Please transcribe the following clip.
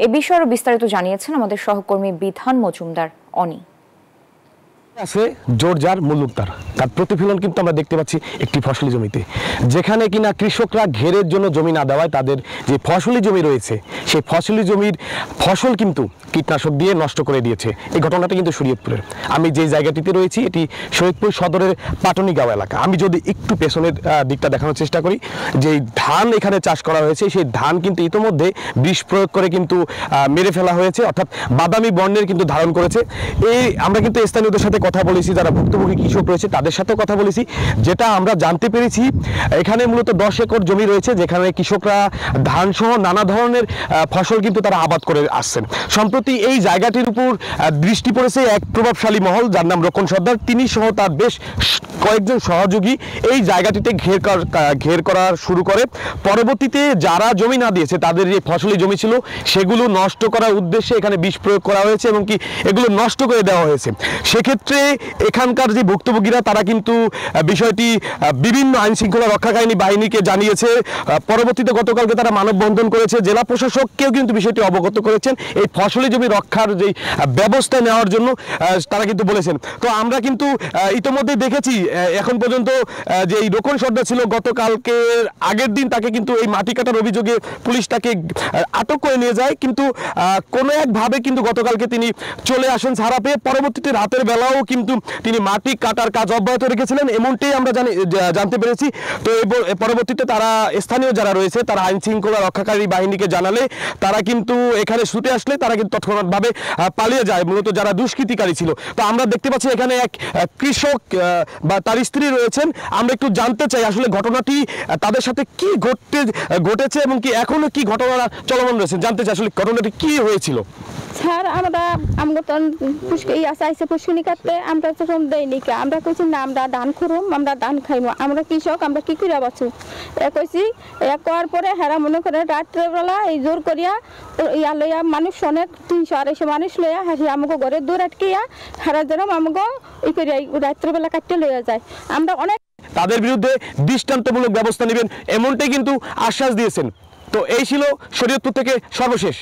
এ বিষয়ে আরো বিস্তারিত জানিয়েছেন আমাদের সহকর্মী বিধান মজুমদার অনি। আছে জোরজার মুলুকদার, তার প্রতিফলন কিন্তু আমরা দেখতে পাচ্ছি একটি ফসলি জমিতে, যেখানে কিনা কৃষকরা ঘেরের জন্য জমি না দেওয়ায় তাদের যে ফসলি জমি রয়েছে সেই ফসলি জমির ফসল কিন্তু কীটনাশক দিয়ে নষ্ট করে দিয়েছে। এই ঘটনাটা কিন্তু শরীয়তপুরের। আমি যে জায়গাটিতে রয়েছি এটি শরীয়তপুর সদরের পাটনিগাঁও এলাকা। আমি যদি একটু পেছনের দিকটা দেখানোর চেষ্টা করি, যে ধান এখানে চাষ করা হয়েছে সেই ধান কিন্তু ইতোমধ্যে বিষ প্রয়োগ করে কিন্তু মেরে ফেলা হয়েছে, অর্থাৎ বাদামি বর্ণের কিন্তু ধারণ করেছে। আমরা কিন্তু স্থানীয়দের সাথে কথা বলেছি, যারা ভুক্তভোগী কৃষক রয়েছে তাদের সাথেও কথা বলেছি। যেটা আমরা জানতে পেরেছি, এখানে মূলত 10 একর জমি রয়েছে যেখানে কৃষকরা ধান সহ নানা ধরনের ফসল কিন্তু তারা আবাদ করে আসছেন। সম্প্রতি এই জায়গাটির উপর দৃষ্টি পড়েছে এক প্রভাবশালী মহল, যার নাম রক্ষণ সর্দার। তিনি সহ তার বেশ কয়েকজন সহযোগী এই জায়গাটিতে ঘের করা শুরু করে। পরবর্তীতে যারা জমি না দিয়েছে, তাদের যে ফসলি জমি ছিল সেগুলো নষ্ট করার উদ্দেশ্যে এখানে বিষ প্রয়োগ করা হয়েছে এবং কি এগুলো নষ্ট করে দেওয়া হয়েছে। সেক্ষেত্রে এখানকার যে ভুক্তভোগীরা তারা কিন্তু বিষয়টি বিভিন্ন আইন শৃঙ্খলা রক্ষাকারী বাহিনীকে জানিয়েছে। পরবর্তীতে গতকালকে তারা মানববন্ধন করেছে, জেলা প্রশাসককেও কিন্তু বিষয়টি অবগত করেছেন। এই ফসলি জমি রক্ষার যে ব্যবস্থা নেওয়ার জন্য তারা কিন্তু বলেছেন। তো আমরা কিন্তু ইতিমধ্যে দেখেছি এখন পর্যন্ত যে এই রক্ষণ সর্দার ছিল, গতকালকে আগের দিন তাকে কিন্তু এই মাটি কাটার অভিযোগে পুলিশ তাকে আটক করে নিয়ে যায়, কিন্তু কোনো একভাবে কিন্তু গতকালকে তিনি চলে আসেন ছাড়া পেয়ে। পরবর্তীতে রাতের বেলাও কিন্তু তিনি মাটি কাটার কাজ অব্যাহত রেখেছিলেন, এমনটাই আমরা জানতে পেরেছি। তো পরবর্তীতে তারা স্থানীয় যারা রয়েছে তারা আইন শৃঙ্খলা রক্ষাকারী বাহিনীকে জানালে তারা কিন্তু এখানে ছুটে আসলে তারা কিন্তু তৎক্ষণাৎভাবে পালিয়ে যায়, মূলত যারা দুষ্কৃতিকারী ছিল। তো আমরা দেখতে পাচ্ছি এখানে এক কৃষক বা তার স্ত্রী রয়েছেন। আমরা একটু জানতে চাই আসলে ঘটনাটি তাদের সাথে কি ঘটেছে এবং কি এখনো কি ঘটনা চলমান রয়েছে, জানতে চাই আসলে ঘটনাটি কি হয়েছিল। স্যার আমরা তখন আইসে পুষ্কিনি কাটতে আমরা তখন দেয়নি, আমরা কইছি না আমরা ধান খুরুম, আমরা ধান খাইমো, আমরা কৃষক, আমরা কি করে বাঁচু। কইছি করার পরে হেরা মনে করে রাত্রেবেলা এই জোর করিয়া ইয়া লইয়া মানুষ অনেক 300-250 মানুষ লইয়া হাসি আমাকে ঘরে দূর আটকিয়া হেরা যেন আমাকে ই করিয়া রাত্রেবেলা কাটতে লইয়া যায়। আমরা অনেক তাদের বিরুদ্ধে দৃষ্টান্তমূলক ব্যবস্থা নেবেন এমনটাই কিন্তু আশ্বাস দিয়েছেন। তো এই ছিল শরীয়তপুর থেকে সর্বশেষ।